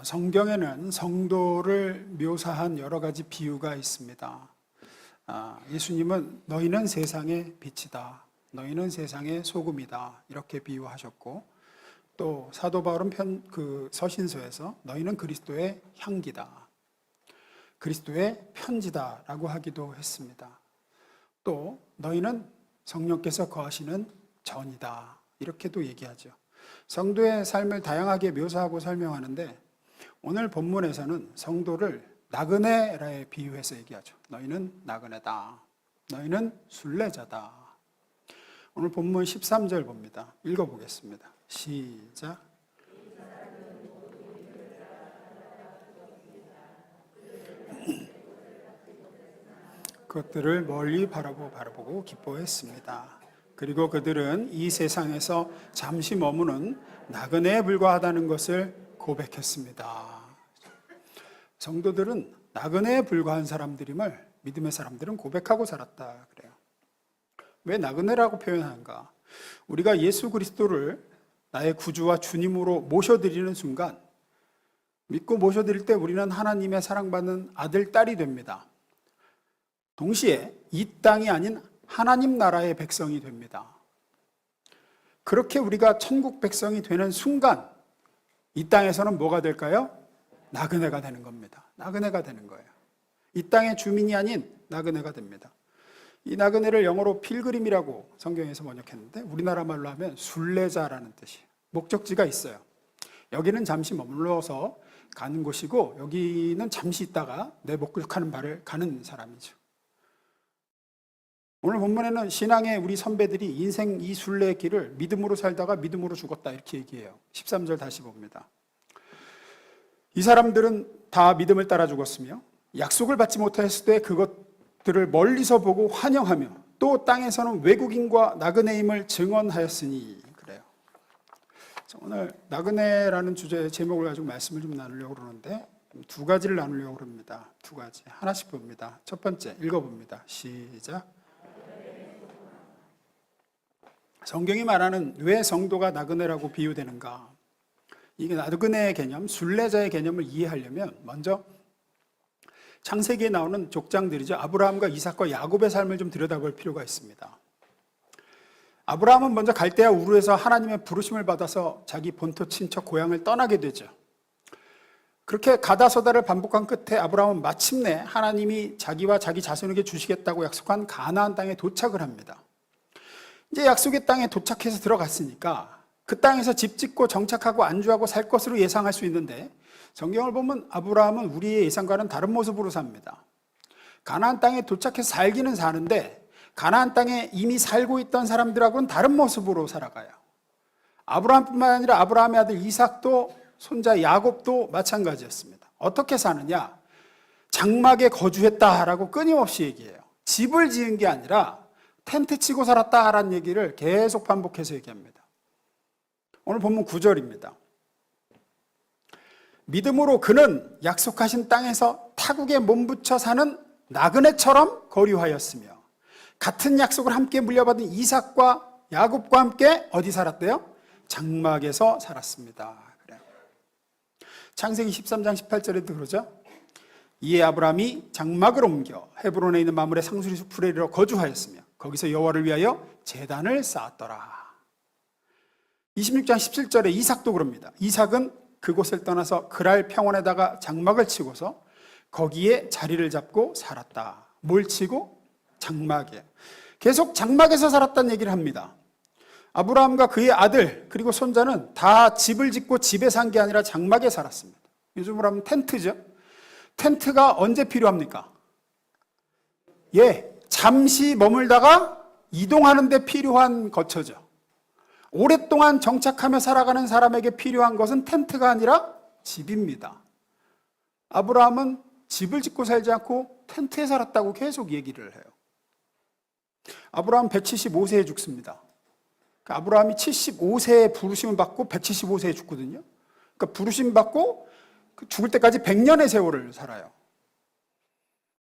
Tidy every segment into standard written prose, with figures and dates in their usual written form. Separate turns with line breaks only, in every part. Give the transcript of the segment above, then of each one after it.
성경에는 성도를 묘사한 여러 가지 비유가 있습니다. 예수님은 너희는 세상의 빛이다, 너희는 세상의 소금이다 이렇게 비유하셨고, 또 사도 바울은 서신서에서 너희는 그리스도의 향기다, 그리스도의 편지다라고 하기도 했습니다. 또 너희는 성령께서 거하시는 전이다 이렇게도 얘기하죠. 성도의 삶을 다양하게 묘사하고 설명하는데, 오늘 본문에서는 성도를 나그네라에 비유해서 얘기하죠. 너희는 나그네다, 너희는 순례자다. 오늘 본문 13절 봅니다. 읽어보겠습니다. 시작. 그것들을 멀리 바라보고 기뻐했습니다. 그리고 그들은 이 세상에서 잠시 머무는 나그네에 불과하다는 것을 고백했습니다. 성도들은 나그네에 불과한 사람들임을 믿음의 사람들은 고백하고 살았다 그래요. 왜 나그네라고 표현하는가? 우리가 예수 그리스도를 나의 구주와 주님으로 모셔드리는 순간, 믿고 모셔드릴 때 우리는 하나님의 사랑받는 아들, 딸이 됩니다. 동시에 이 땅이 아닌 하나님 나라의 백성이 됩니다. 그렇게 우리가 천국 백성이 되는 순간 이 땅에서는 뭐가 될까요? 나그네가 되는 겁니다. 나그네가 되는 거예요. 이 땅의 주민이 아닌 나그네가 됩니다. 이 나그네를 영어로 필그림이라고 성경에서 번역했는데 우리나라 말로 하면 순례자라는 뜻이에요. 목적지가 있어요. 여기는 잠시 머물러서 가는 곳이고, 여기는 잠시 있다가 내 목적하는 바를 가는 사람이죠. 오늘 본문에는 신앙의 우리 선배들이 인생 이 순례의 길을 믿음으로 살다가 믿음으로 죽었다 이렇게 얘기해요. 13절 다시 봅니다. 이 사람들은 다 믿음을 따라 죽었으며 약속을 받지 못했을 때 그것들을 멀리서 보고 환영하며 또 땅에서는 외국인과 나그네임을 증언하였으니 그래요. 오늘 나그네라는 주제의 제목을 가지고 말씀을 좀 나누려고 그러는데 두 가지를 나누려고 합니다. 두 가지 하나씩 봅니다. 첫 번째 읽어봅니다. 시작. 성경이 말하는 왜 성도가 나그네라고 비유되는가? 이게 나그네의 개념, 순례자의 개념을 이해하려면 먼저 창세기에 나오는 족장들이죠. 아브라함과 이삭과 야곱의 삶을 좀 들여다볼 필요가 있습니다. 아브라함은 먼저 갈대아 우르에서 하나님의 부르심을 받아서 자기 본토 친척 고향을 떠나게 되죠. 그렇게 가다서다를 반복한 끝에 아브라함은 마침내 하나님이 자기와 자기 자손에게 주시겠다고 약속한 가나안 땅에 도착을 합니다. 이제 약속의 땅에 도착해서 들어갔으니까 그 땅에서 집 짓고 정착하고 안주하고 살 것으로 예상할 수 있는데, 성경을 보면 아브라함은 우리의 예상과는 다른 모습으로 삽니다. 가나안 땅에 도착해서 살기는 사는데 가나안 땅에 이미 살고 있던 사람들하고는 다른 모습으로 살아가요. 아브라함뿐만 아니라 아브라함의 아들 이삭도 손자 야곱도 마찬가지였습니다. 어떻게 사느냐? 장막에 거주했다라고 끊임없이 얘기해요. 집을 지은 게 아니라 텐트 치고 살았다라는 얘기를 계속 반복해서 얘기합니다. 오늘 본문 9절입니다. 믿음으로 그는 약속하신 땅에서 타국에 몸붙여 사는 나그네처럼 거류하였으며 같은 약속을 함께 물려받은 이삭과 야곱과 함께 어디 살았대요? 장막에서 살았습니다. 그래요. 창세기 13장 18절에도 그러죠. 이에 아브라함이 장막을 옮겨 헤브론에 있는 마므레 상수리 숲에 이르러 거주하였으며 거기서 여호와를 위하여 제단을 쌓았더라. 26장 17절에 이삭도 그럽니다. 이삭은 그곳을 떠나서 그랄 평원에다가 장막을 치고서 거기에 자리를 잡고 살았다. 뭘 치고? 장막에. 계속 장막에서 살았다는 얘기를 합니다. 아브라함과 그의 아들 그리고 손자는 다 집을 짓고 집에 산 게 아니라 장막에 살았습니다. 요즘으로 하면 텐트죠. 텐트가 언제 필요합니까? 잠시 머물다가 이동하는 데 필요한 거처죠. 오랫동안 정착하며 살아가는 사람에게 필요한 것은 텐트가 아니라 집입니다. 아브라함은 집을 짓고 살지 않고 텐트에 살았다고 계속 얘기를 해요. 아브라함 175세에 죽습니다. 그러니까 아브라함이 75세에 부르심을 받고 175세에 죽거든요. 그러니까 부르심 받고 죽을 때까지 100년의 세월을 살아요.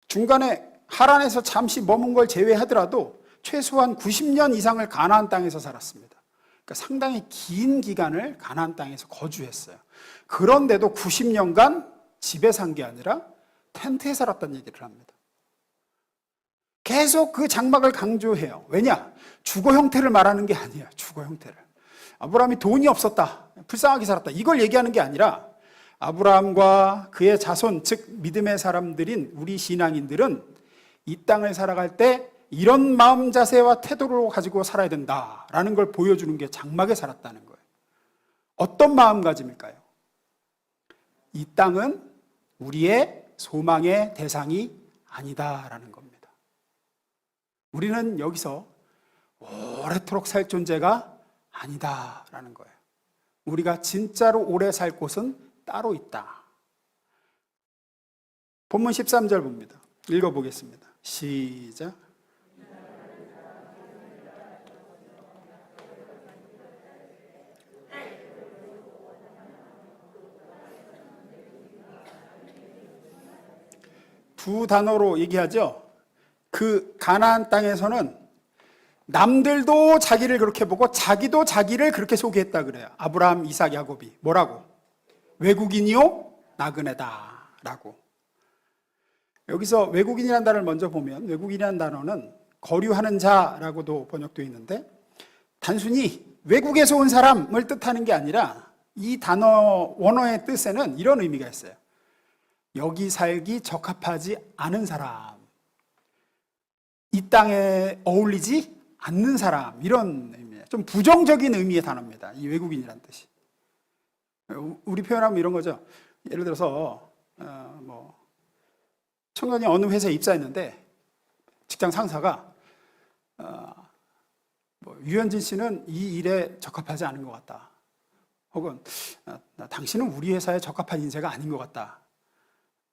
중간에 하란에서 잠시 머문 걸 제외하더라도 최소한 90년 이상을 가나안 땅에서 살았습니다. 그러니까 상당히 긴 기간을 가나안 땅에서 거주했어요. 그런데도 90년간 집에 산 게 아니라 텐트에 살았다는 얘기를 합니다. 계속 그 장막을 강조해요. 왜냐? 주거 형태를 말하는 게 아니에요. 주거 형태를. 아브라함이 돈이 없었다, 불쌍하게 살았다, 이걸 얘기하는 게 아니라 아브라함과 그의 자손, 즉 믿음의 사람들인 우리 신앙인들은 이 땅을 살아갈 때 이런 마음 자세와 태도를 가지고 살아야 된다라는 걸 보여주는 게 장막에 살았다는 거예요. 어떤 마음가짐일까요? 이 땅은 우리의 소망의 대상이 아니다라는 겁니다. 우리는 여기서 오래도록 살 존재가 아니다라는 거예요. 우리가 진짜로 오래 살 곳은 따로 있다. 본문 13절 봅니다. 읽어보겠습니다. 시작. 두 단어로 얘기하죠. 그 가나안 땅에서는 남들도 자기를 그렇게 보고 자기도 자기를 그렇게 소개했다 그래요. 아브라함, 이삭, 야곱이 뭐라고? 외국인이요 나그네다 라고. 여기서 외국인이라는 단어를 먼저 보면, 외국인이라는 단어는 거류하는 자라고도 번역되어 있는데, 단순히 외국에서 온 사람을 뜻하는 게 아니라 이 단어 원어의 뜻에는 이런 의미가 있어요. 여기 살기 적합하지 않은 사람, 이 땅에 어울리지 않는 사람, 이런 의미예요. 좀 부정적인 의미의 단어입니다. 이 외국인이라는 뜻이. 우리 표현하면 이런 거죠. 예를 들어서 청년이 어느 회사에 입사했는데 직장 상사가 유현진 씨는 이 일에 적합하지 않은 것 같다, 혹은 당신은 우리 회사에 적합한 인재가 아닌 것 같다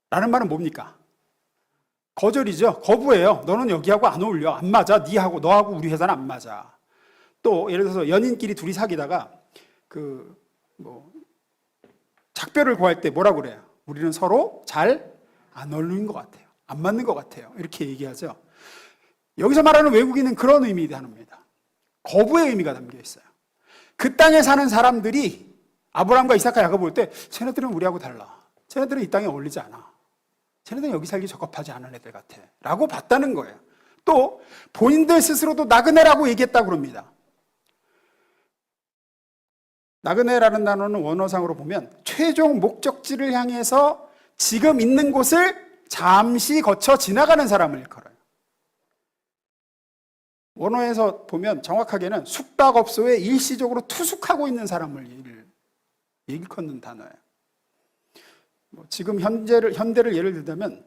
라는 말은 뭡니까? 거절이죠. 거부예요. 너는 여기하고 안 어울려, 안 맞아, 니하고 너하고 우리 회사는 안 맞아. 또 예를 들어서 연인끼리 둘이 사귀다가 작별을 구할 때 뭐라고 그래요? 우리는 서로 잘 안 어울리는 것 같아요, 안 맞는 것 같아요, 이렇게 얘기하죠. 여기서 말하는 외국인은 그런 의미입니다. 거부의 의미가 담겨 있어요. 그 땅에 사는 사람들이 아브라함과 이삭과 야곱을 볼 때 쟤네들은 우리하고 달라, 쟤네들은 이 땅에 어울리지 않아, 쟤네들은 여기 살기 적합하지 않은 애들 같아 라고 봤다는 거예요. 또 본인들 스스로도 나그네라고 얘기했다고 그럽니다. 나그네라는 단어는 원어상으로 보면 최종 목적지를 향해서 지금 있는 곳을 잠시 거쳐 지나가는 사람을 일컬어요. 원어에서 보면 정확하게는 숙박업소에 일시적으로 투숙하고 있는 사람을 일컫는 단어예요. 지금 현대를 예를 들자면,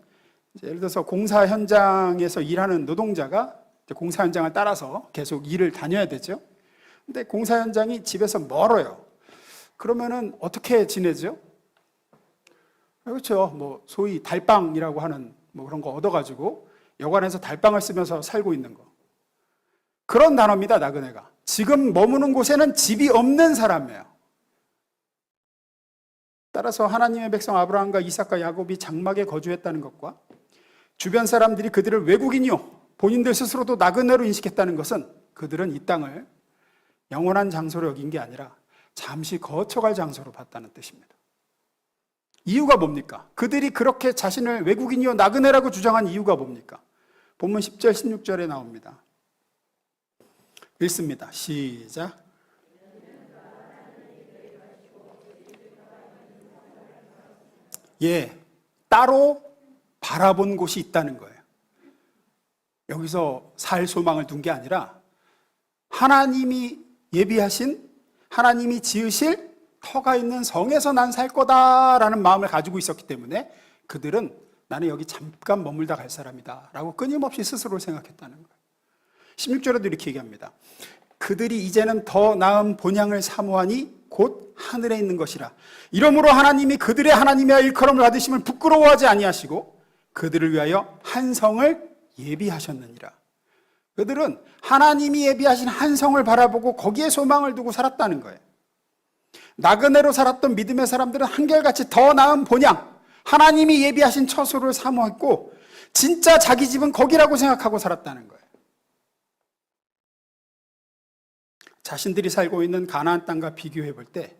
예를 들어서 공사 현장에서 일하는 노동자가 공사 현장을 따라서 계속 일을 다녀야 되죠. 근데 공사 현장이 집에서 멀어요. 그러면은 어떻게 지내죠? 그렇죠. 소위 달방이라고 하는 그런 거 얻어가지고 여관에서 달방을 쓰면서 살고 있는 거. 그런 단어입니다, 나그네가. 지금 머무는 곳에는 집이 없는 사람이에요. 따라서 하나님의 백성 아브라함과 이삭과 야곱이 장막에 거주했다는 것과 주변 사람들이 그들을 외국인이요, 본인들 스스로도 나그네로 인식했다는 것은 그들은 이 땅을 영원한 장소로 여긴 게 아니라 잠시 거쳐갈 장소로 봤다는 뜻입니다. 이유가 뭡니까? 그들이 그렇게 자신을 외국인이요 나그네라고 주장한 이유가 뭡니까? 본문 10절 16절에 나옵니다. 읽습니다. 시작. 따로 바라본 곳이 있다는 거예요. 여기서 살 소망을 둔 게 아니라 하나님이 예비하신, 하나님이 지으실 터가 있는 성에서 난 살 거다라는 마음을 가지고 있었기 때문에 그들은 나는 여기 잠깐 머물다 갈 사람이다 라고 끊임없이 스스로를 생각했다는 거예요. 16절에도 이렇게 얘기합니다. 그들이 이제는 더 나은 본향을 사모하니 곧 하늘에 있는 것이라. 이러므로 하나님이 그들의 하나님이야 일컬음을 받으심을 부끄러워하지 아니하시고 그들을 위하여 한 성을 예비하셨느니라. 그들은 하나님이 예비하신 한 성을 바라보고 거기에 소망을 두고 살았다는 거예요. 나그네로 살았던 믿음의 사람들은 한결같이 더 나은 본향, 하나님이 예비하신 처소를 사모했고 진짜 자기 집은 거기라고 생각하고 살았다는 거예요. 자신들이 살고 있는 가나안 땅과 비교해 볼 때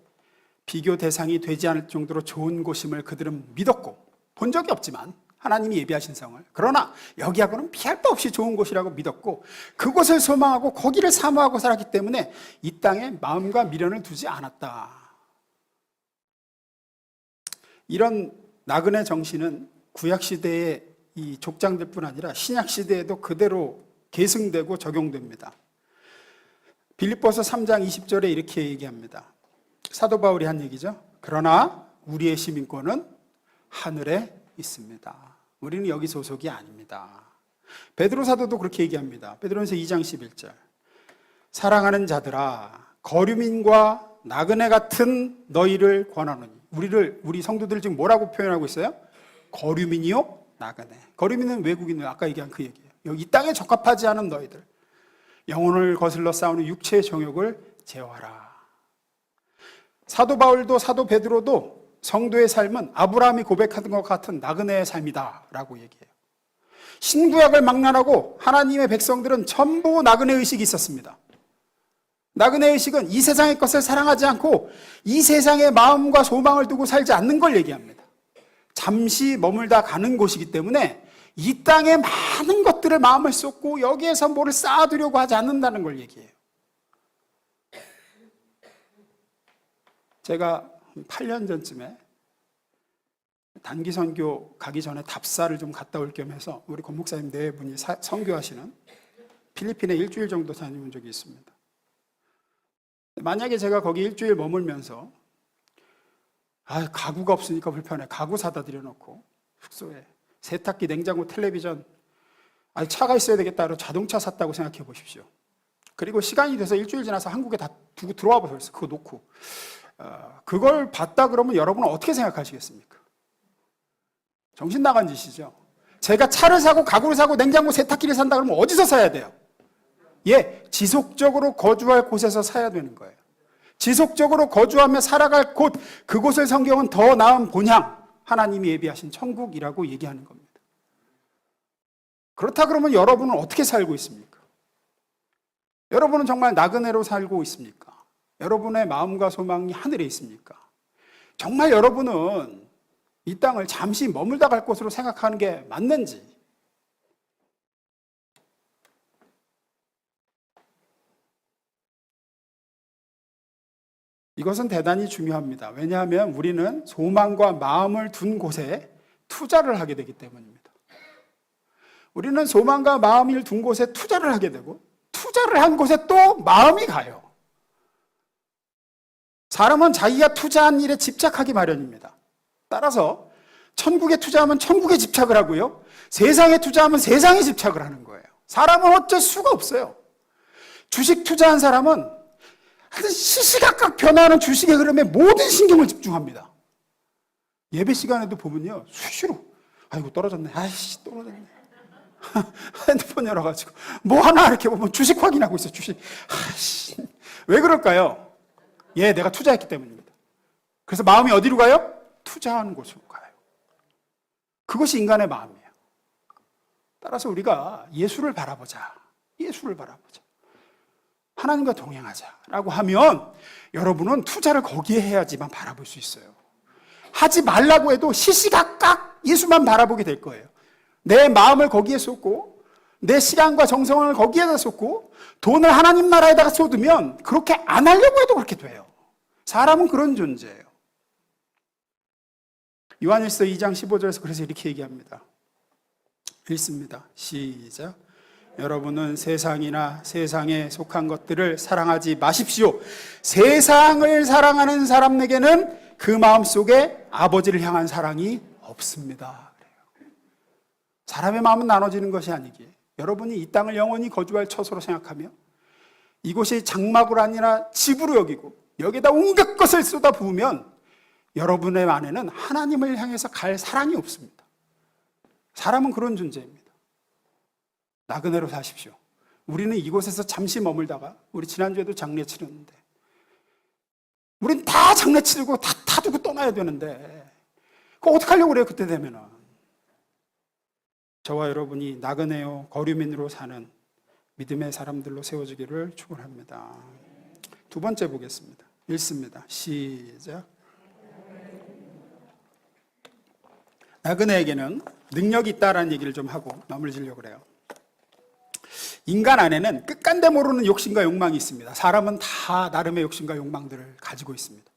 비교 대상이 되지 않을 정도로 좋은 곳임을 그들은 믿었고, 본 적이 없지만 하나님이 예비하신 성을, 그러나 여기하고는 피할 바 없이 좋은 곳이라고 믿었고 그곳을 소망하고 거기를 사모하고 살았기 때문에 이 땅에 마음과 미련을 두지 않았다. 이런 나그네 정신은 구약시대의 이 족장들뿐 아니라 신약시대에도 그대로 계승되고 적용됩니다. 빌립보서 3장 20절에 이렇게 얘기합니다. 사도 바울이 한 얘기죠. 그러나 우리의 시민권은 하늘에 있습니다. 우리는 여기 소속이 아닙니다. 베드로 사도도 그렇게 얘기합니다. 베드로전서 2장 11절. 사랑하는 자들아, 거류민과 나그네 같은 너희를 권하노니. 우리 성도들 지금 뭐라고 표현하고 있어요? 거류민이요, 나그네. 거류민은 외국인들, 아까 얘기한 그 얘기예요. 여기 이 땅에 적합하지 않은 너희들, 영혼을 거슬러 싸우는 육체의 정욕을 제어하라. 사도 바울도 사도 베드로도 성도의 삶은 아브라함이 고백하던 것 같은 나그네의 삶이다 라고 얘기해요. 신구약을 막론하고 하나님의 백성들은 전부 나그네 의식이 있었습니다. 나그네 의식은 이 세상의 것을 사랑하지 않고 이 세상의 마음과 소망을 두고 살지 않는 걸 얘기합니다. 잠시 머물다 가는 곳이기 때문에 이 땅에 많은 것들을 마음을 쏟고 여기에서 뭐를 쌓아두려고 하지 않는다는 걸 얘기해요. 제가 8년 전쯤에 단기 선교 가기 전에 답사를 좀 갔다 올 겸 해서 우리 권목사님 네 분이 선교하시는 필리핀에 일주일 정도 다녀온 적이 있습니다. 만약에 제가 거기 일주일 머물면서 가구가 없으니까 불편해, 가구 사다 들여놓고 숙소에 세탁기, 냉장고, 텔레비전, 차가 있어야 되겠다 로 자동차 샀다고 생각해 보십시오. 그리고 시간이 돼서 일주일 지나서 한국에 다 두고 들어와 버렸어요. 그거 놓고. 그걸 봤다 그러면 여러분은 어떻게 생각하시겠습니까? 정신 나간 짓이죠. 제가 차를 사고 가구를 사고 냉장고, 세탁기를 산다 그러면 어디서 사야 돼요? 지속적으로 거주할 곳에서 사야 되는 거예요. 지속적으로 거주하며 살아갈 곳, 그곳을 성경은 더 나은 본향, 하나님이 예비하신 천국이라고 얘기하는 겁니다. 그렇다 그러면 여러분은 어떻게 살고 있습니까? 여러분은 정말 나그네로 살고 있습니까? 여러분의 마음과 소망이 하늘에 있습니까? 정말 여러분은 이 땅을 잠시 머물다 갈 곳으로 생각하는 게 맞는지, 이것은 대단히 중요합니다. 왜냐하면 우리는 소망과 마음을 둔 곳에 투자를 하게 되기 때문입니다. 우리는 소망과 마음을 둔 곳에 투자를 하게 되고 투자를 한 곳에 또 마음이 가요. 사람은 자기가 투자한 일에 집착하기 마련입니다. 따라서 천국에 투자하면 천국에 집착을 하고요, 세상에 투자하면 세상에 집착을 하는 거예요. 사람은 어쩔 수가 없어요. 주식 투자한 사람은 하여튼 시시각각 변화하는 주식의 흐름에 모든 신경을 집중합니다. 예배 시간에도 보면요, 수시로 아이고 떨어졌네, 아이씨 떨어졌네, 핸드폰 열어가지고 뭐 하나 이렇게 보면 주식 확인하고 있어요. 주식. 아이씨, 왜 그럴까요? 내가 투자했기 때문입니다. 그래서 마음이 어디로 가요? 투자하는 곳으로 가요. 그것이 인간의 마음이에요. 따라서 우리가 예수를 바라보자. 예수를 바라보자. 하나님과 동행하자라고 하면 여러분은 투자를 거기에 해야지만 바라볼 수 있어요. 하지 말라고 해도 시시각각 예수만 바라보게 될 거예요. 내 마음을 거기에 쏟고 내 시간과 정성을 거기에다 쏟고 돈을 하나님 나라에다가 쏟으면 그렇게 안 하려고 해도 그렇게 돼요. 사람은 그런 존재예요. 요한일서 2장 15절에서 그래서 이렇게 얘기합니다. 읽습니다. 시작. 여러분은 세상이나 세상에 속한 것들을 사랑하지 마십시오. 세상을 사랑하는 사람에게는 그 마음속에 아버지를 향한 사랑이 없습니다. 사람의 마음은 나눠지는 것이 아니기에 여러분이 이 땅을 영원히 거주할 처소로 생각하며 이곳이 장막으로 아니라 집으로 여기고 여기에다 온갖 것을 쏟아부으면 여러분의 안에는 하나님을 향해서 갈 사랑이 없습니다. 사람은 그런 존재입니다. 나그네로 사십시오. 우리는 이곳에서 잠시 머물다가 우리 지난주에도 장례 치렀는데 우린 다 장례 치르고 다 타두고 떠나야 되는데 그거 어떻게 하려고 그래요? 그때 되면은. 저와 여러분이 나그네요 거류민으로 사는 믿음의 사람들로 세워지기를 축원합니다. 두 번째 보겠습니다. 읽습니다. 시작. 나그네에게는 능력이 있다라는 얘기를 좀 하고 마무리 지려고 그래요. 인간 안에는 끝간데 모르는 욕심과 욕망이 있습니다. 사람은 다 나름의 욕심과 욕망들을 가지고 있습니다.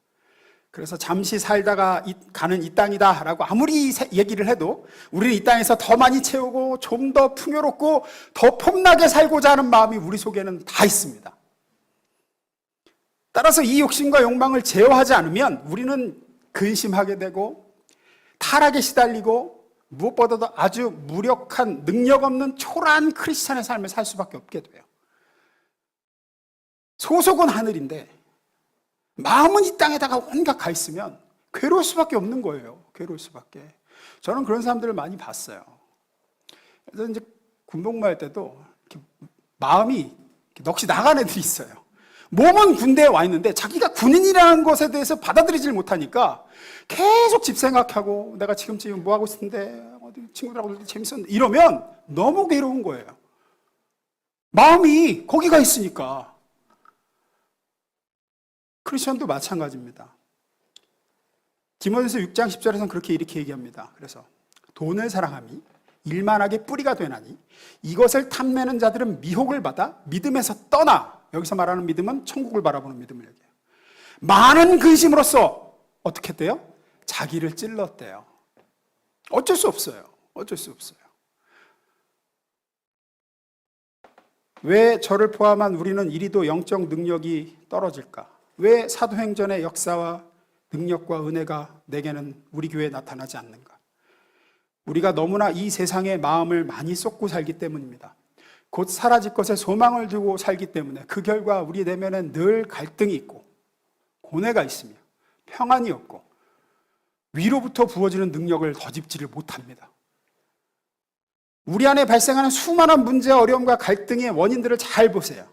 그래서 잠시 살다가 가는 이 땅이다라고 아무리 얘기를 해도 우리는 이 땅에서 더 많이 채우고 좀 더 풍요롭고 더 폼나게 살고자 하는 마음이 우리 속에는 다 있습니다. 따라서 이 욕심과 욕망을 제어하지 않으면 우리는 근심하게 되고 타락에 시달리고 무엇보다도 아주 무력한 능력 없는 초라한 크리스찬의 삶을 살 수밖에 없게 돼요. 소속은 하늘인데 마음은 이 땅에다가 온갖 가 있으면 괴로울 수밖에 없는 거예요. 괴로울 수밖에. 저는 그런 사람들을 많이 봤어요. 그래서 이제 군복무할 때도 이렇게 마음이 이렇게 넋이 나간 애들이 있어요. 몸은 군대에 와 있는데 자기가 군인이라는 것에 대해서 받아들이질 못하니까 계속 집 생각하고 내가 지금 뭐 하고 있는데 어디 친구들하고 놀 때 재밌었는데 이러면 너무 괴로운 거예요. 마음이 거기가 있으니까. 크리스천도 마찬가지입니다. 디모데서 6장 10절에서는 이렇게 얘기합니다. 그래서 돈을 사랑함이 일만하게 뿌리가 되나니 이것을 탐내는 자들은 미혹을 받아 믿음에서 떠나, 여기서 말하는 믿음은 천국을 바라보는 믿음을 얘기해요. 많은 근심으로써 어떻게 했대요? 자기를 찔렀대요. 어쩔 수 없어요. 어쩔 수 없어요. 왜 저를 포함한 우리는 이리도 영적 능력이 떨어질까? 왜 사도행전의 역사와 능력과 은혜가 내게는 우리 교회에 나타나지 않는가? 우리가 너무나 이 세상에 마음을 많이 쏟고 살기 때문입니다. 곧 사라질 것에 소망을 두고 살기 때문에 그 결과 우리 내면엔 늘 갈등이 있고 고뇌가 있으며 평안이 없고 위로부터 부어지는 능력을 덧입지를 못합니다. 우리 안에 발생하는 수많은 문제와 어려움과 갈등의 원인들을 잘 보세요.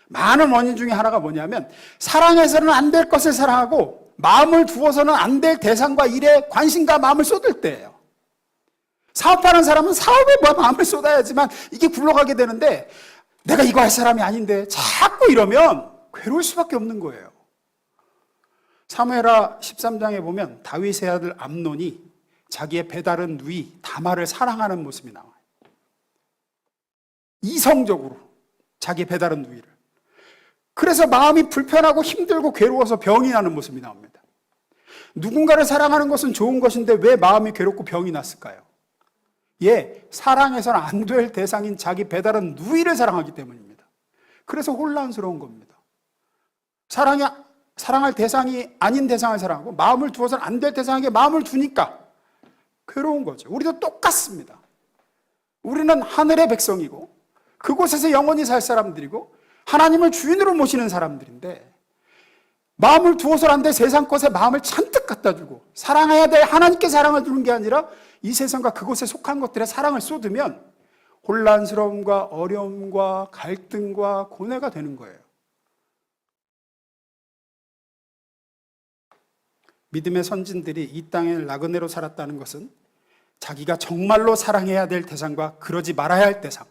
많은 원인 중에 하나가 뭐냐면 사랑해서는 안 될 것을 사랑하고 마음을 두어서는 안 될 대상과 일에 관심과 마음을 쏟을 때예요. 사업하는 사람은 사업에 마음을 쏟아야지만 이게 굴러가게 되는데 내가 이거 할 사람이 아닌데 자꾸 이러면 괴로울 수밖에 없는 거예요. 사무엘하 13장에 보면 다윗의 아들 암논이 자기의 배다른 누이 다말을 사랑하는 모습이 나와요. 이성적으로 자기 배다른 누이를. 그래서 마음이 불편하고 힘들고 괴로워서 병이 나는 모습이 나옵니다. 누군가를 사랑하는 것은 좋은 것인데 왜 마음이 괴롭고 병이 났을까요? 사랑해서는 안 될 대상인 자기 배다른 누이를 사랑하기 때문입니다. 그래서 혼란스러운 겁니다. 사랑할 대상이 아닌 대상을 사랑하고 마음을 두어서는 안 될 대상에게 마음을 두니까 괴로운 거죠. 우리도 똑같습니다. 우리는 하늘의 백성이고 그곳에서 영원히 살 사람들이고 하나님을 주인으로 모시는 사람들인데 마음을 두어서는 안 될 세상 것에 마음을 잔뜩 갖다 주고 사랑해야 될 하나님께 사랑을 주는 게 아니라 이 세상과 그곳에 속한 것들에 사랑을 쏟으면 혼란스러움과 어려움과 갈등과 고뇌가 되는 거예요. 믿음의 선진들이 이 땅에 나그네로 살았다는 것은 자기가 정말로 사랑해야 될 대상과 그러지 말아야 할 대상,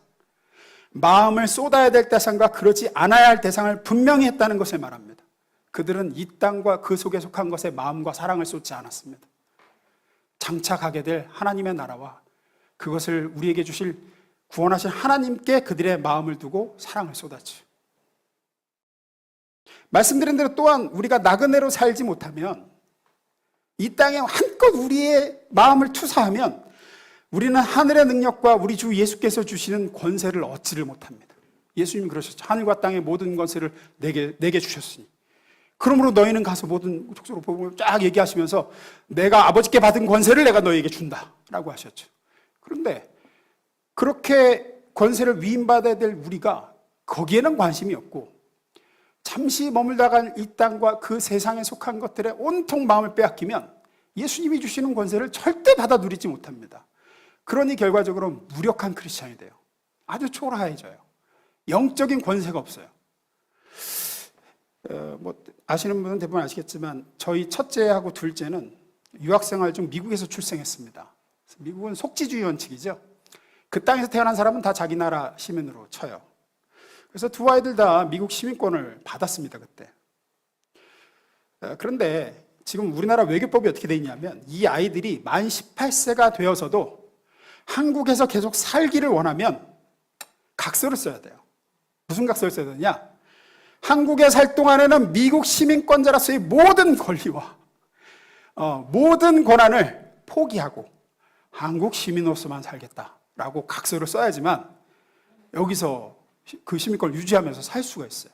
마음을 쏟아야 될 대상과 그러지 않아야 할 대상을 분명히 했다는 것을 말합니다. 그들은 이 땅과 그 속에 속한 것에 마음과 사랑을 쏟지 않았습니다. 장차 가게 될 하나님의 나라와 그것을 우리에게 주실 구원하신 하나님께 그들의 마음을 두고 사랑을 쏟았죠. 말씀드린 대로 또한 우리가 나그네로 살지 못하면 이 땅에 한껏 우리의 마음을 투사하면 우리는 하늘의 능력과 우리 주 예수께서 주시는 권세를 얻지를 못합니다. 예수님이 그러셨죠. 하늘과 땅의 모든 권세를 내게 주셨으니 그러므로 너희는 가서 모든 족속으로 복음을 쫙 얘기하시면서 내가 아버지께 받은 권세를 내가 너희에게 준다라고 하셨죠. 그런데 그렇게 권세를 위임받아야 될 우리가 거기에는 관심이 없고 잠시 머물다간 이 땅과 그 세상에 속한 것들에 온통 마음을 빼앗기면 예수님이 주시는 권세를 절대 받아 누리지 못합니다. 그러니 결과적으로 무력한 크리스찬이 돼요. 아주 초라해져요. 영적인 권세가 없어요. 아시는 분은 대부분 아시겠지만 저희 첫째하고 둘째는 유학생활 중 미국에서 출생했습니다. 미국은 속지주의 원칙이죠. 그 땅에서 태어난 사람은 다 자기 나라 시민으로 쳐요. 그래서 두 아이들 다 미국 시민권을 받았습니다, 그때. 그런데 지금 우리나라 외교법이 어떻게 돼 있냐면 이 아이들이 만 18세가 되어서도 한국에서 계속 살기를 원하면 각서를 써야 돼요. 무슨 각서를 써야 되냐? 한국에 살 동안에는 미국 시민권자로서의 모든 권리와 모든 권한을 포기하고 한국 시민으로서만 살겠다라고 각서를 써야지만 여기서 그 시민권을 유지하면서 살 수가 있어요.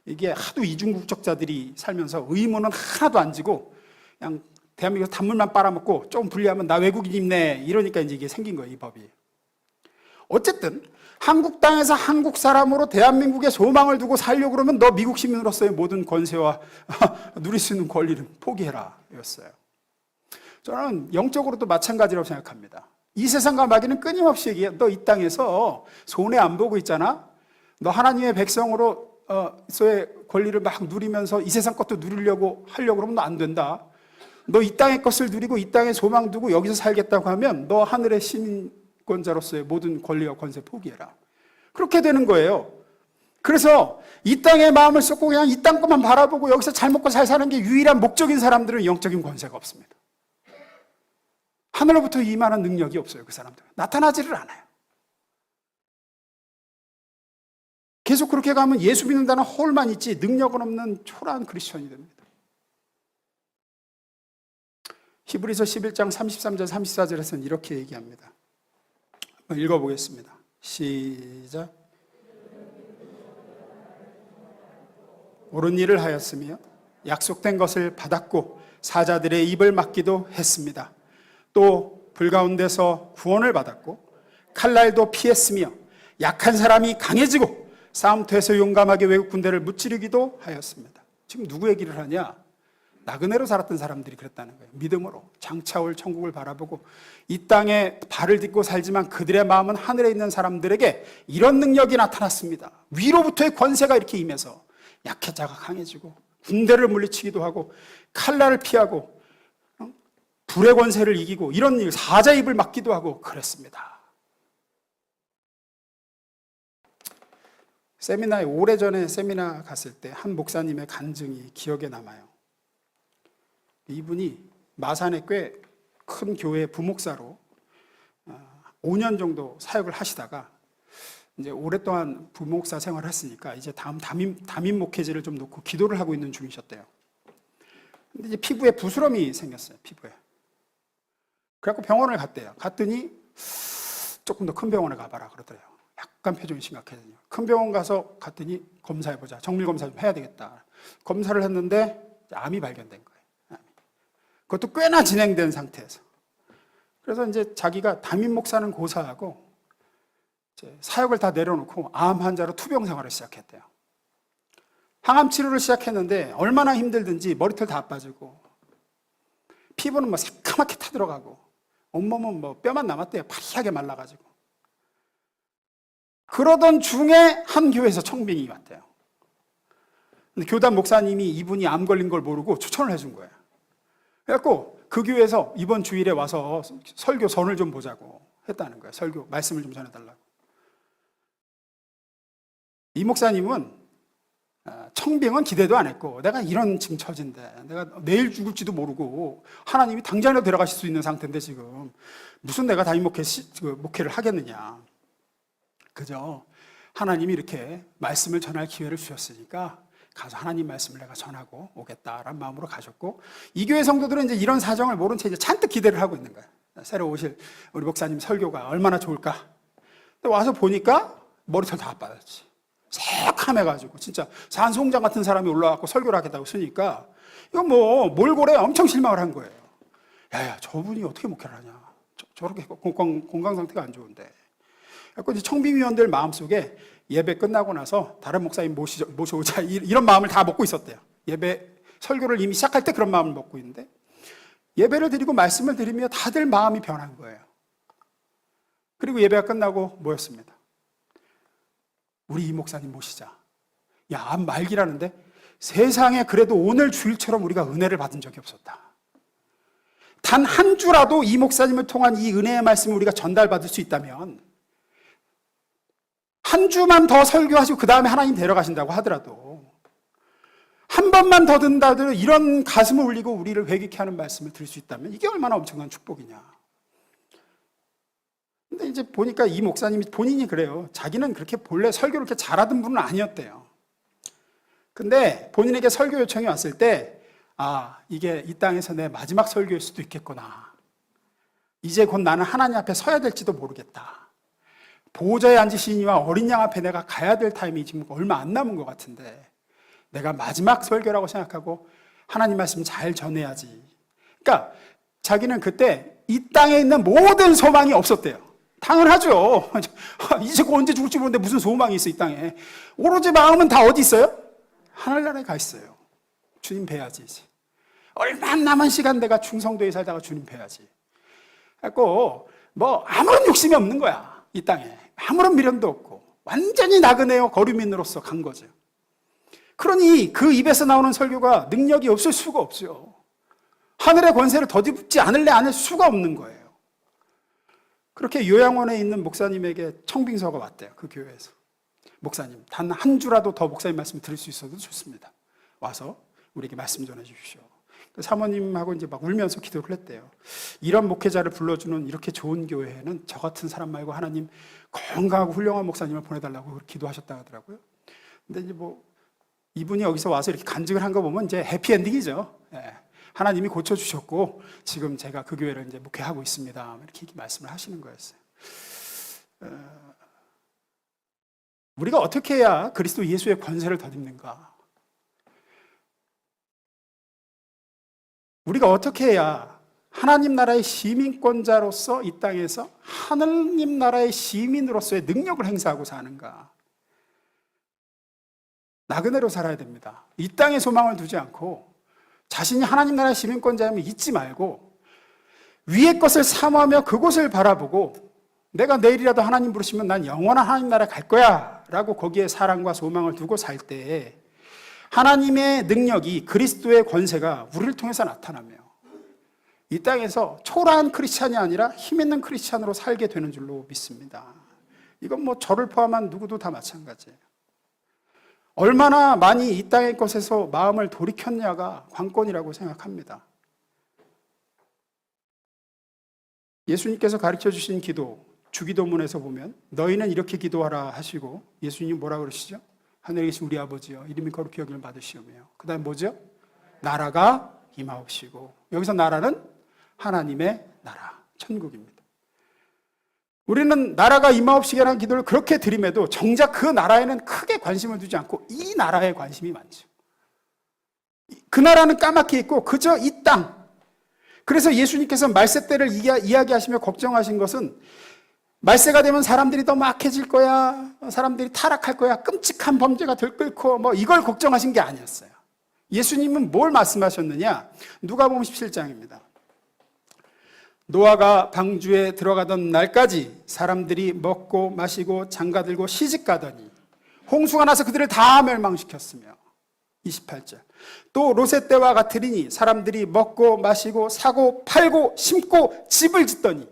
이게 하도 이중국적자들이 살면서 의무는 하나도 안 지고 그냥 대한민국에서 단물만 빨아먹고 좀 불리하면 나 외국인이네 이러니까 이제 이게 생긴 거예요, 이 법이. 어쨌든 한국 땅에서 한국 사람으로 대한민국에 소망을 두고 살려고 그러면 너 미국 시민으로서의 모든 권세와 누릴 수 있는 권리를 포기해라 였어요. 저는 영적으로도 마찬가지라고 생각합니다. 이 세상과 마귀는 끊임없이 얘기해. 너 이 땅에서 손해 안 보고 있잖아. 너 하나님의 백성으로서의 권리를 막 누리면서 이 세상 것도 누리려고 하려고 그러면 너 안 된다. 너 이 땅의 것을 누리고 이 땅에 소망 두고 여기서 살겠다고 하면 너 하늘의 시민권자로서의 모든 권리와 권세 포기해라. 그렇게 되는 거예요. 그래서 이 땅에 마음을 쏟고 그냥 이 땅 것만 바라보고 여기서 잘 먹고 잘 사는 게 유일한 목적인 사람들은 영적인 권세가 없습니다. 하늘로부터 임하는 능력이 없어요. 그 사람들은 나타나지를 않아요. 계속 그렇게 가면 예수 믿는다는 홀만 있지 능력은 없는 초라한 크리스천이 됩니다. 히브리서 11장 33절 34절에서는 이렇게 얘기합니다. 한번 읽어보겠습니다. 시작. 옳은 일을 하였으며 약속된 것을 받았고 사자들의 입을 막기도 했습니다. 또 불가운데서 구원을 받았고 칼날도 피했으며 약한 사람이 강해지고 싸움터에서 용감하게 외국 군대를 무찌르기도 하였습니다. 지금 누구 얘기를 하냐? 나그네로 살았던 사람들이 그랬다는 거예요. 믿음으로 장차올 천국을 바라보고 이 땅에 발을 딛고 살지만 그들의 마음은 하늘에 있는 사람들에게 이런 능력이 나타났습니다. 위로부터의 권세가 이렇게 임해서 약해자가 강해지고 군대를 물리치기도 하고 칼날을 피하고 불의 권세를 이기고 이런 일, 사자 입을 막기도 하고 그랬습니다. 세미나에 오래전에 세미나 갔을 때 한 목사님의 간증이 기억에 남아요. 이분이 마산의 꽤 큰 교회 부목사로 5년 정도 사역을 하시다가 이제 오랫동안 부목사 생활을 했으니까 이제 다음 담임 목회제를 좀 놓고 기도를 하고 있는 중이셨대요. 근데 이제 피부에 부스럼이 생겼어요. 피부에. 그래갖고 병원을 갔대요. 갔더니 조금 더 큰 병원에 가봐라 그러더래요. 약간 표정이 심각해졌네요. 큰 병원 가서 갔더니 검사해보자. 정밀 검사 좀 해야 되겠다. 검사를 했는데 암이 발견된 거예요. 암이. 그것도 꽤나 진행된 상태에서. 그래서 이제 자기가 담임 목사는 고사하고 이제 사역을 다 내려놓고 암 환자로 투병 생활을 시작했대요. 항암 치료를 시작했는데 얼마나 힘들든지 머리털 다 빠지고 피부는 뭐 새까맣게 타들어가고 온몸은 뭐 뼈만 남았대요. 파리하게 말라가지고. 그러던 중에 한 교회에서 청빙이 왔대요. 근데 교단 목사님이 이분이 암 걸린 걸 모르고 추천을 해준 거예요. 그래갖고 그 교회에서 이번 주일에 와서 설교 선을 좀 보자고 했다는 거예요. 설교 말씀을 좀 전해달라고. 이 목사님은 청빙은 기대도 안 했고 내가 이런 지금 처진데 내가 내일 죽을지도 모르고 하나님이 당장이라도 데려가실 수 있는 상태인데 지금 무슨 내가 담임 목회를 하겠느냐. 그저 하나님이 이렇게 말씀을 전할 기회를 주셨으니까 가서 하나님 말씀을 내가 전하고 오겠다라는 마음으로 가셨고 이 교회 성도들은 이제 이런 사정을 모른 채 이제 잔뜩 기대를 하고 있는 거예요. 새로 오실 우리 목사님 설교가 얼마나 좋을까. 근데 와서 보니까 머리털 다 빠졌지. 새카매가지고 진짜 산송장 같은 사람이 올라와서 설교를 하겠다고 쓰니까 이거 뭐 몰골에 엄청 실망을 한 거예요. 야야 저분이 어떻게 목회를 하냐. 저렇게 건강 상태가 안 좋은데. 그래서 이제 청빙위원들 마음속에 예배 끝나고 나서 다른 목사님 모셔오자 이런 마음을 다 먹고 있었대요. 예배 설교를 이미 시작할 때 그런 마음을 먹고 있는데 예배를 드리고 말씀을 드리며 다들 마음이 변한 거예요. 그리고 예배가 끝나고 모였습니다. 우리 이 목사님 모시자. 야, 암 말기라는데 세상에 그래도 오늘 주일처럼 우리가 은혜를 받은 적이 없었다. 단 한 주라도 이 목사님을 통한 이 은혜의 말씀을 우리가 전달받을 수 있다면 한 주만 더 설교하시고 그 다음에 하나님 데려가신다고 하더라도 한 번만 더 듣는다 하더라도 이런 가슴을 울리고 우리를 회개케 하는 말씀을 들을 수 있다면 이게 얼마나 엄청난 축복이냐. 근데 이제 보니까 이 목사님이 본인이 그래요. 자기는 그렇게 본래 설교를 그렇게 잘하던 분은 아니었대요. 근데 본인에게 설교 요청이 왔을 때, 이게 이 땅에서 내 마지막 설교일 수도 있겠구나. 이제 곧 나는 하나님 앞에 서야 될지도 모르겠다. 보호자에 앉으시니와 어린 양 앞에 내가 가야 될 타임이 지금 얼마 안 남은 것 같은데, 내가 마지막 설교라고 생각하고 하나님 말씀 잘 전해야지. 그러니까 자기는 그때 이 땅에 있는 모든 소망이 없었대요. 당연하죠. 이제 곧 언제 죽을지 모르는데 무슨 소망이 있어, 이 땅에. 오로지 마음은 다 어디 있어요? 하늘나라에 가 있어요. 주님 뵈야지, 이제. 얼마 남은 시간 내가 충성도에 살다가 주님 뵈야지. 그래갖고, 아무런 욕심이 없는 거야, 이 땅에. 아무런 미련도 없고. 완전히 나그네요, 거류민으로서 간 거죠. 그러니 그 입에서 나오는 설교가 능력이 없을 수가 없어요. 하늘의 권세를 덧입지 않을 수가 없는 거예요. 그렇게 요양원에 있는 목사님에게 청빙서가 왔대요, 그 교회에서. 목사님, 단 한 주라도 더 목사님 말씀 들을 수 있어도 좋습니다. 와서 우리에게 말씀 전해 주십시오. 사모님하고 이제 막 울면서 기도를 했대요. 이런 목회자를 불러주는 이렇게 좋은 교회에는 저 같은 사람 말고 하나님 건강하고 훌륭한 목사님을 보내달라고 기도하셨다 하더라고요. 근데 이제 이분이 여기서 와서 이렇게 간증을 한 거 보면 이제 해피엔딩이죠. 예. 하나님이 고쳐주셨고, 지금 제가 그 교회를 이제 목회하고 있습니다. 이렇게 말씀을 하시는 거였어요. 우리가 어떻게 해야 그리스도 예수의 권세를 덧입는가? 우리가 어떻게 해야 하나님 나라의 시민권자로서 이 땅에서 하나님 나라의 시민으로서의 능력을 행사하고 사는가? 나그네로 살아야 됩니다. 이 땅에 소망을 두지 않고 자신이 하나님 나라의 시민권자임을 잊지 말고 위의 것을 사모하며 그곳을 바라보고 내가 내일이라도 하나님 부르시면 난 영원한 하나님 나라에 갈 거야 라고 거기에 사랑과 소망을 두고 살 때에 하나님의 능력이, 그리스도의 권세가 우리를 통해서 나타나며 이 땅에서 초라한 크리스찬이 아니라 힘 있는 크리스찬으로 살게 되는 줄로 믿습니다. 이건 저를 포함한 누구도 다 마찬가지예요. 얼마나 많이 이 땅의 것에서 마음을 돌이켰냐가 관건이라고 생각합니다. 예수님께서 가르쳐 주신 기도, 주기도문에서 보면 너희는 이렇게 기도하라 하시고 예수님 뭐라 그러시죠? 하늘에 계신 우리 아버지여 이름이 거룩히 여김을 받으시오며, 그 다음에 뭐죠? 나라가 임하옵시고. 여기서 나라는 하나님의 나라, 천국입니다. 우리는 나라가 임하옵시게라는 기도를 그렇게 드림에도 정작 그 나라에는 크게 관심을 두지 않고 이 나라에 관심이 많죠. 그 나라는 까맣게 있고 그저 이 땅. 그래서 예수님께서 말세 때를 이야기하시며 걱정하신 것은 말세가 되면 사람들이 더 막해질 거야, 사람들이 타락할 거야, 끔찍한 범죄가 들끓고 이걸 걱정하신 게 아니었어요. 예수님은 뭘 말씀하셨느냐? 누가복음 17장입니다. 노아가 방주에 들어가던 날까지 사람들이 먹고 마시고 장가들고 시집가더니 홍수가 나서 그들을 다 멸망시켰으며, 28절, 또 롯의 때와 같으리니 사람들이 먹고 마시고 사고 팔고 심고 집을 짓더니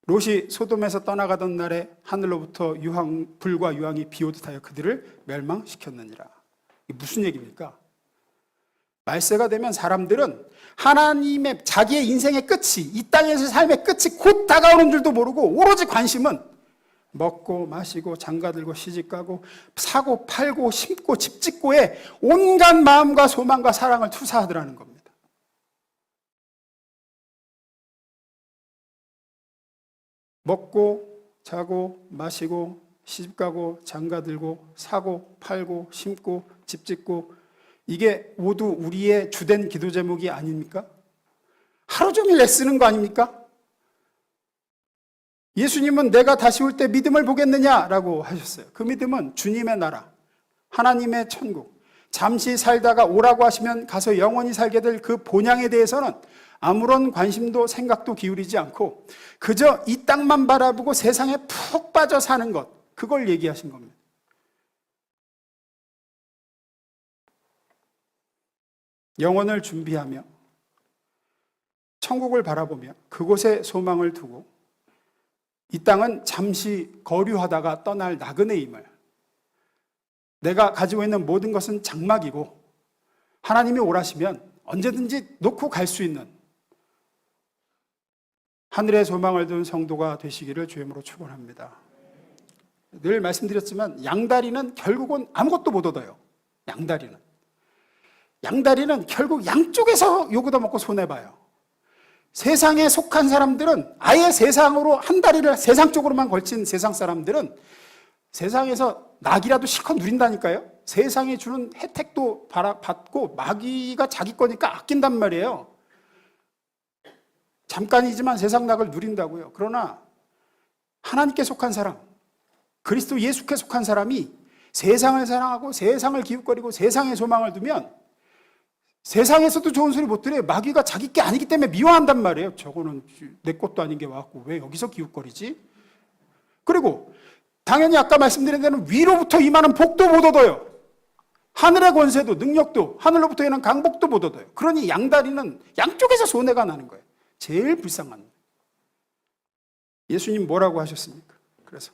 롯이 소돔에서 떠나가던 날에 하늘로부터 불과 유황이 비오듯 하여 그들을 멸망시켰느니라. 이게 무슨 얘기입니까? 말세가 되면 사람들은 하나님의 자기의 인생의 끝이, 이 땅에서 삶의 끝이 곧 다가오는 줄도 모르고 오로지 관심은 먹고 마시고 장가들고 시집가고 사고 팔고 심고 집 짓고에 온갖 마음과 소망과 사랑을 투사하더라는 겁니다. 먹고 자고 마시고 시집가고 장가들고 사고 팔고 심고 집 짓고, 이게 모두 우리의 주된 기도 제목이 아닙니까? 하루 종일 애쓰는 거 아닙니까? 예수님은 내가 다시 올 때 믿음을 보겠느냐라고 하셨어요. 그 믿음은 주님의 나라, 하나님의 천국, 잠시 살다가 오라고 하시면 가서 영원히 살게 될 그 본향에 대해서는 아무런 관심도 생각도 기울이지 않고 그저 이 땅만 바라보고 세상에 푹 빠져 사는 것, 그걸 얘기하신 겁니다. 영혼을 준비하며 천국을 바라보며 그곳에 소망을 두고 이 땅은 잠시 거류하다가 떠날 나그네임을, 내가 가지고 있는 모든 것은 장막이고 하나님이 오라시면 언제든지 놓고 갈 수 있는 하늘의 소망을 둔 성도가 되시기를 주님으로 축원합니다. 늘 말씀드렸지만 양다리는 결국은 아무것도 못 얻어요. 양다리는 결국 양쪽에서 요구도 먹고 손해봐요. 세상에 속한 사람들은 아예 세상으로 한 다리를 세상 쪽으로만 걸친 세상 사람들은 세상에서 낙이라도 실컷 누린다니까요. 세상이 주는 혜택도 받고 마귀가 자기 거니까 아낀단 말이에요. 잠깐이지만 세상 낙을 누린다고요. 그러나 하나님께 속한 사람, 그리스도 예수께 속한 사람이 세상을 사랑하고 세상을 기웃거리고 세상에 소망을 두면 세상에서도 좋은 소리 못 들어요. 마귀가 자기 게 아니기 때문에 미워한단 말이에요. 저거는 내 것도 아닌 게 와갖고 왜 여기서 기웃거리지? 그리고 당연히 아까 말씀드린 대로 위로부터 임하는 복도 못 얻어요. 하늘의 권세도 능력도 하늘로부터 임하는 강복도 못 얻어요. 그러니 양다리는 양쪽에서 손해가 나는 거예요. 제일 불쌍한. 예수님 뭐라고 하셨습니까? 그래서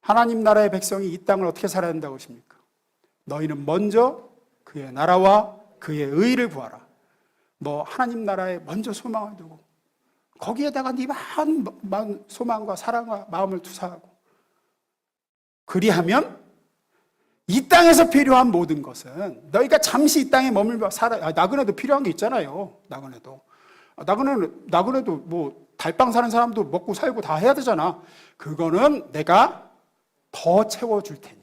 하나님 나라의 백성이 이 땅을 어떻게 살아야 한다고 하십니까? 너희는 먼저 그의 나라와 그의 의를 구하라. 뭐 하나님 나라에 먼저 소망을 두고 거기에다가 네 많은 소망과 사랑과 마음을 투사하고 그리하면 이 땅에서 필요한 모든 것은 너희가 잠시 이 땅에 머물며 살아. 나그네도 필요한 게 있잖아요. 나그네도 뭐 달방 사는 사람도 먹고 살고 다 해야 되잖아. 그거는 내가 더 채워줄 테니.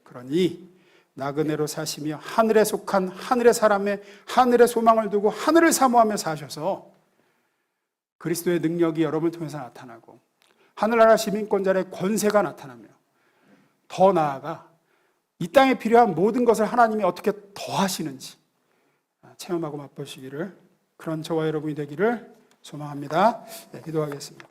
그러니 나그네로 사시며 하늘에 속한 하늘의 사람의 하늘의 소망을 두고 하늘을 사모하며 사셔서 그리스도의 능력이 여러분을 통해서 나타나고 하늘나라 시민권자의 권세가 나타나며 더 나아가 이 땅에 필요한 모든 것을 하나님이 어떻게 더하시는지 체험하고 맛보시기를, 그런 저와 여러분이 되기를 소망합니다. 네, 기도하겠습니다.